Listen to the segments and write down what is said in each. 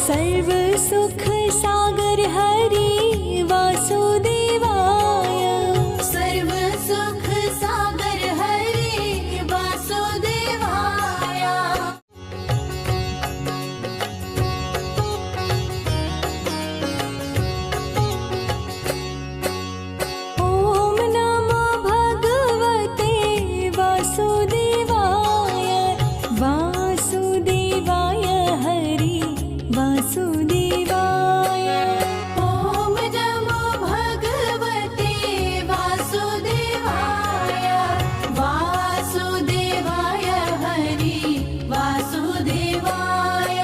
सर्व सुख सागर हरि वासुदेवाय। सर्व सुख सागर हरि वासुदेवाय। ओम नमो भगवते वासुदेवाय। वासुदेवाय हरि वासुदेवाय। ओम नमो भगवते वासुदेवाय। वासुदेवाय हरि वासुदेवाय।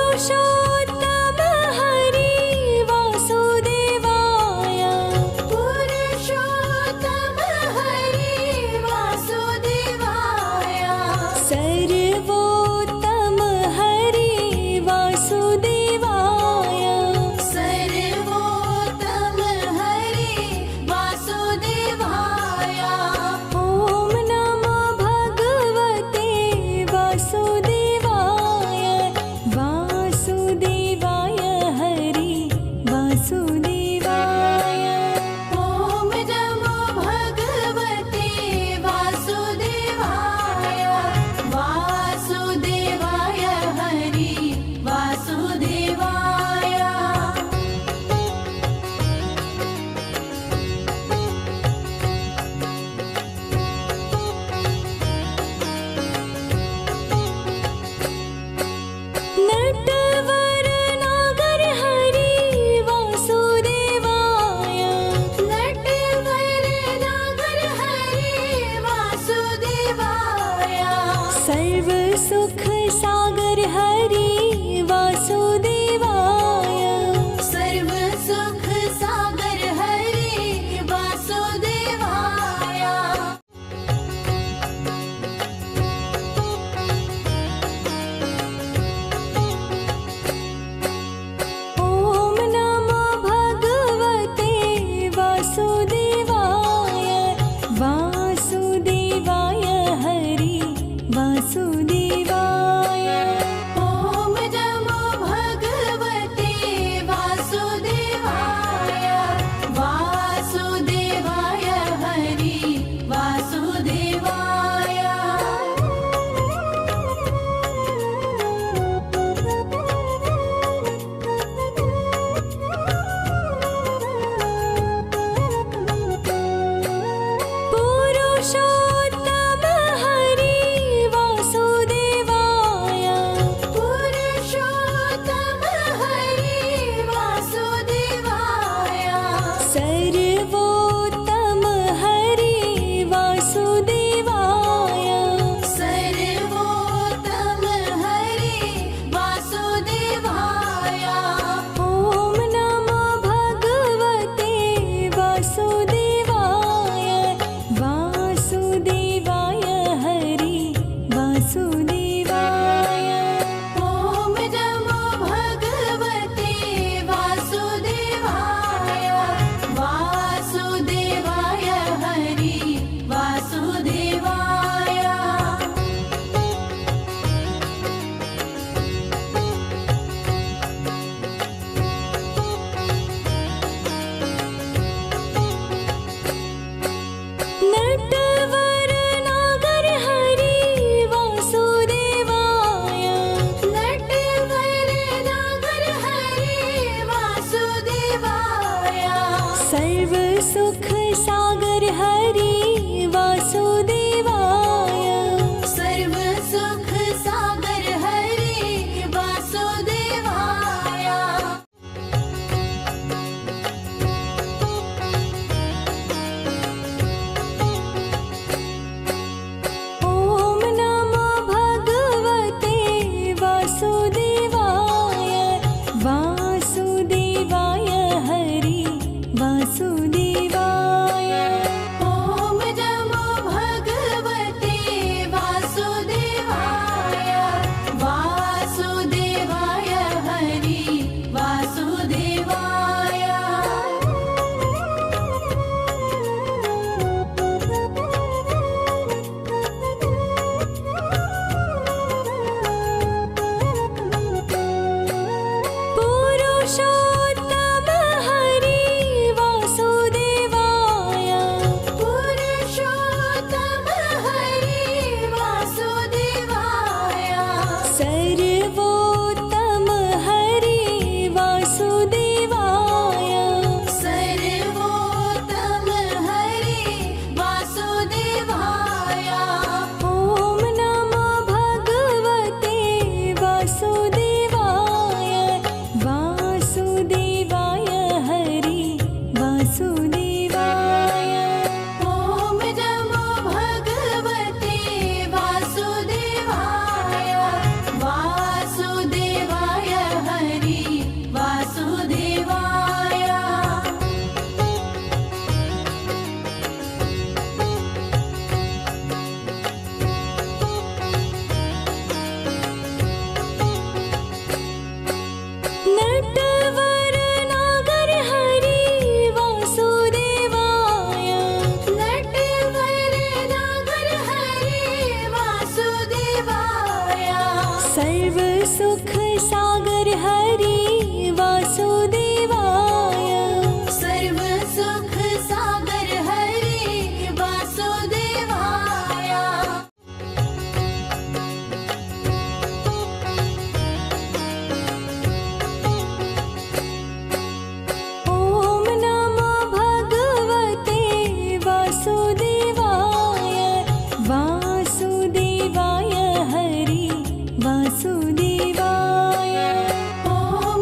पुरुषोत्तम हरि वासुदेवाय। पुरुषोत्तम हरि वासुदेवाय। सर्वोत्तम हरि वासुदेवाय। सर्वोत्तम हरि वासुदेवाय। ओम नमो भगवते वासुदेवाय। वासुदेवाय हरि वासुदेवाय। ओम नमो भगवते वासुदेवाय। वासुदेवाय हरि वासुदेवाय। नटवर नागर हरि वासुदेवाय। नटवर नागर हरि वासुदेवाय। सर्व सुख सागर हरि वासुदेवाय। सर्व सुख सागर हरि वासुदेवाय। ओम नमो भगवते वासुदेवाय। वासुदेवाय हरि वासुदेवाय। ओम नमो भगवते वासुदेवाय। वासुदेवाय हरि वासुदेवाय। पुरुषोत्तम हरि वासुदेवाय। पुरुषोत्तम हरि वासुदेवाय। सर्वोत्तम हरि वासुदेवाय। सर्वोत्तम हरि वासुदेवाय। ओम नमो भगवते वासुदेवाय। वासुदेवाय हरि वासुदेवाय। ओम नमो भगवते वासुदेवाय। वासुदेवाय हरि वासुदेवाय। नटवर नागर हरि वासुदेवाय। नटवर नागर हरि वासुदेवाय। सर्व सुख सागर हरि वासुदेवाय। सर्व सुख सागर हरि वासुदेवाय। ओम नमो भगवते वासुदेवाय। वासुदेवाय हरि वासुदेवाय। ओम नमो भगवते वासुदेवाय। वासुदेवाय हरि वासुदेवाय। वासुदेवाय वासुदेवाय हरि वासुदेवाय ॐ नमो भगवते वासुदेवाय वासुदेवाय हरि वासुदेवाय नटवर नागर हरि वासुदेवाय नटवर नागर हरि वासुदेवाय सर्व सुख सागर हरि वासुदेवाय सर्व सुख सागर हरि वासुदेवाय ॐ नमो भगवते वासुदेवाय वासुदेवाय हरि वासुदेवाय ॐ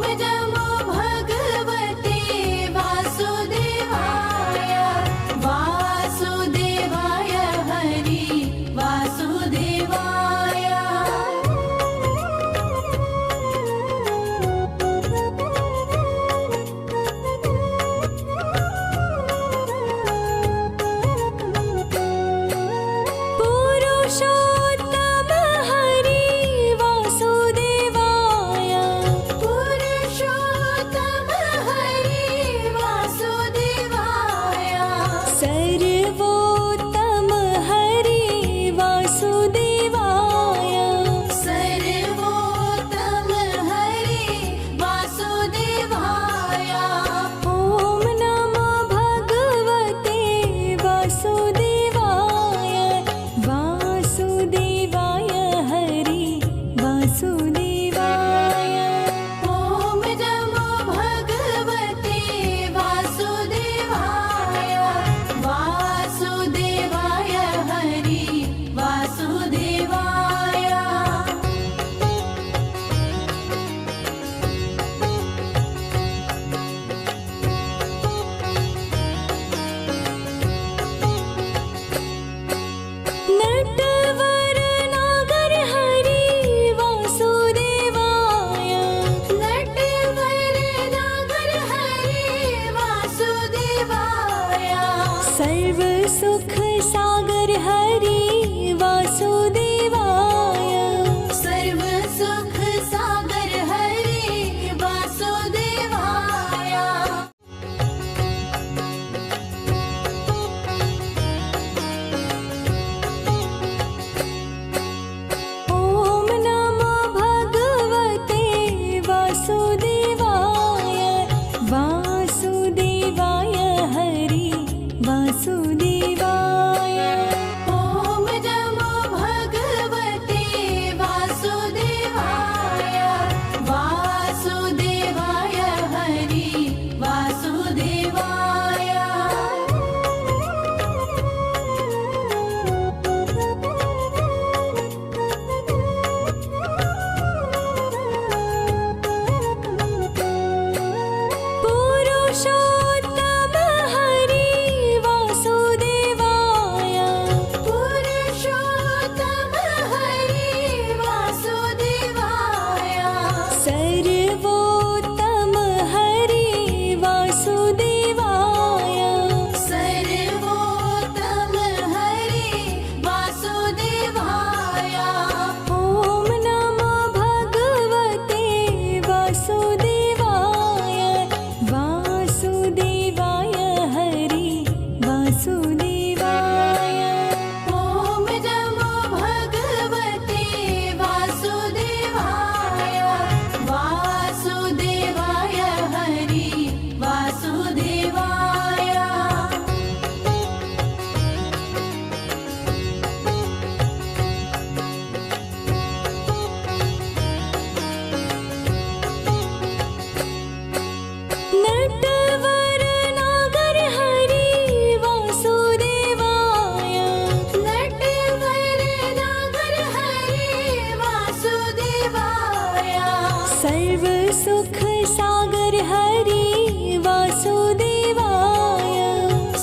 सर्व सुख सागर हरि वासुदेवाय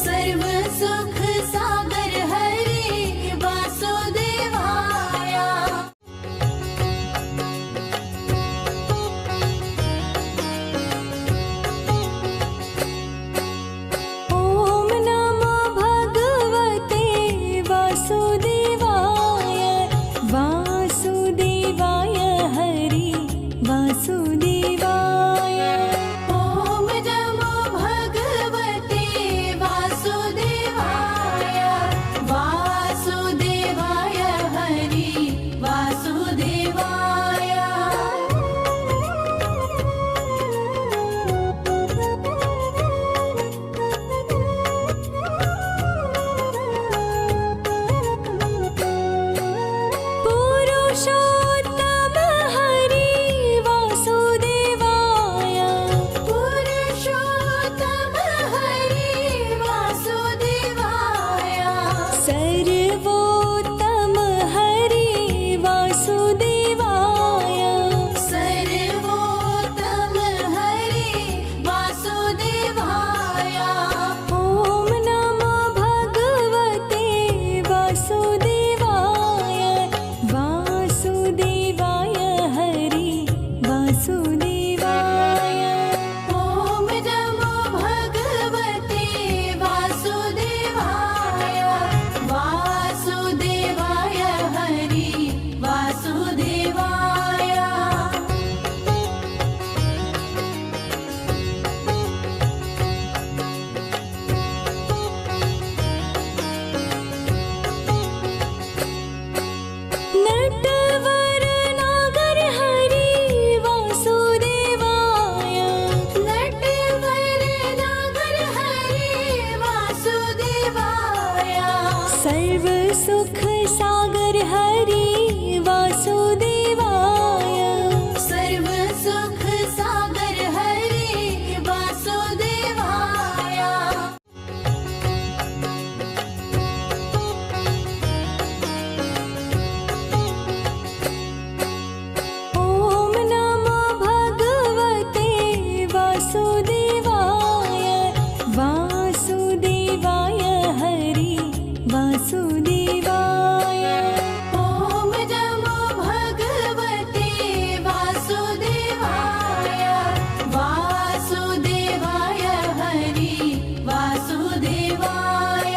सर्व सुख सागर हरि वासुदेवाय ॐ नमो भगवते वासुदेवाय वासुदेवाय हरि वासुदेवाय ॐ नमो भगवते वासुदेवाय वासुदेवाय हरि वासुदेवाय पुरुषोत्तम हरि वासुदेवाय पुरुषोत्तम हरि वासुदेवाय सर्वोत्तम हरि वासुदेवाय सर्वोत्तम हरि वासुदेवाय ॐ नमो भगवते वासुदेवाय वासुदेवाय हरि वासुदेवाय ॐ नमो भगवते वासुदेवाय वासुदेवाय हरि वासुदेवाय नटवर नागर हरि वासुदेवाय नटवर नागर हरि वासुदेवाय सर्व सुख सागर हरि वासुदेवाय सर्व सुख सागर हरि वासुदेवाय ॐ नमो भगवते वासुदेवाय वासुदेवाय हरि वासुदेवाय ॐ नमो भगवते वासुदेवाय वासुदेवाय हरि वासुदेवाय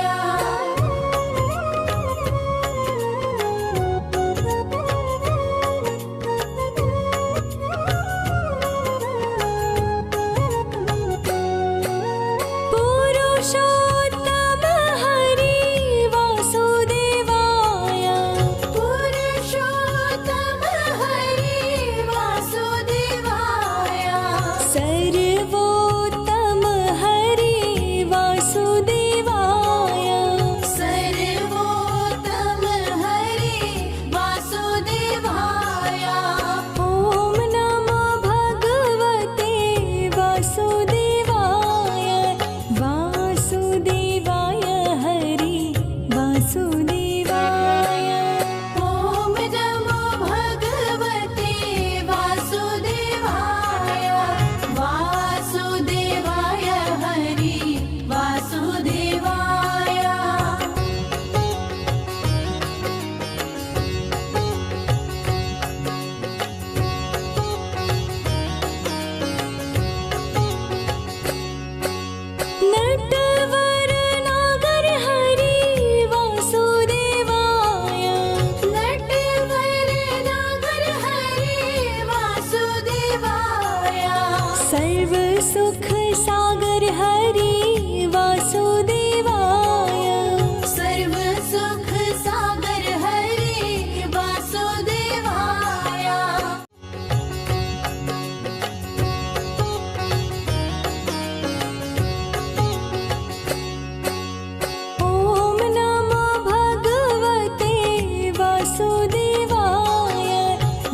पुरुषोत्तम हरि वासुदेवाय पुरुषोत्तम हरि वासुदेवाय सर्वोत्तम हरि वासुदेवाय सर्वोत्तम हरि वासुदेवाय ॐ नमो भगवते वासुदेवाय वासुदेवाय हरि वासुदेवाय ॐ नमो भगवते वासुदेवाय वासुदेवाय हरि वासुदेवाय नटवर नागर हरि वासुदेवाय नटवर नागर हरि वासुदेवाय सर्व सुख सागर हरि वासुदेवाय सर्व सुख सागर हरि वासुदेवाय ॐ नमो भगवते वासुदेवाय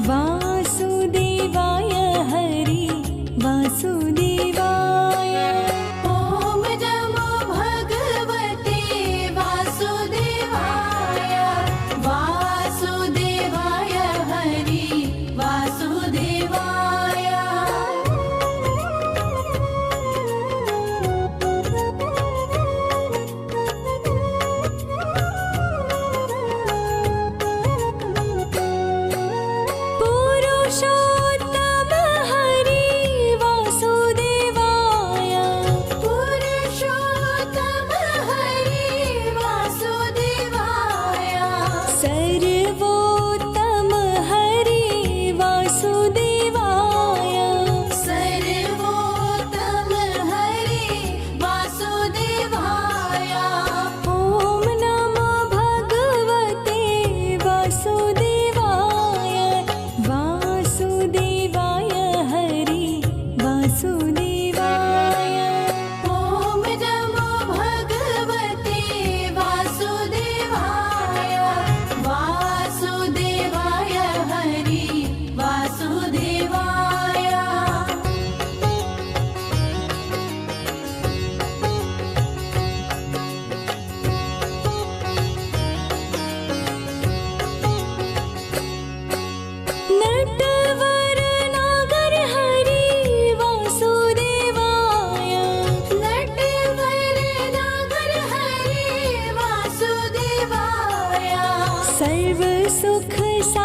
वासुदेवाय हरि वासुदेवाय सर्व सुख